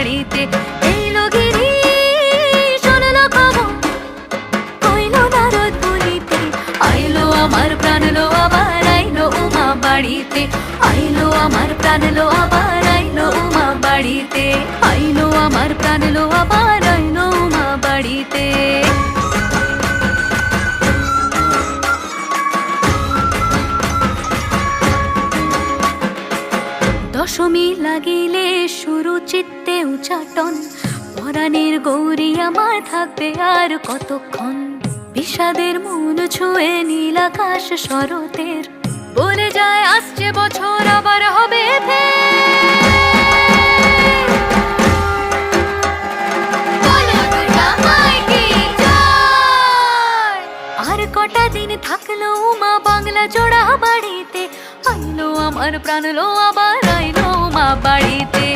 বাড়িতে। এলো গিরি শুনলো খবর, কইলো নারদ বলিতে, আইলো আমার প্রাণ লো আবার আইলো উমা বাড়িতে। আইলো আমার প্রাণ লো আবার আইলো উমা বাড়িতে। আইলো আমার প্রাণ লো আবার আইলো উমা বাড়িতে। দশমী লাগিলে শুরু চিত্তে উচাটন, পরাণের গৌরী আমার থাকবে আর কতক্ষণ। বিষাদের মন ছুঁয়ে নীল আকাশ শরতের, বলে যায় আসছে বছর আবার হবে ফের। বলো দুর্গা মাইকে জয়। আর কটা দিন থাকলো উমা বাংলা জোড়া বাড়িতে। আইলো আমার প্রাণ লো আবার আইলো উমা বাড়িতে।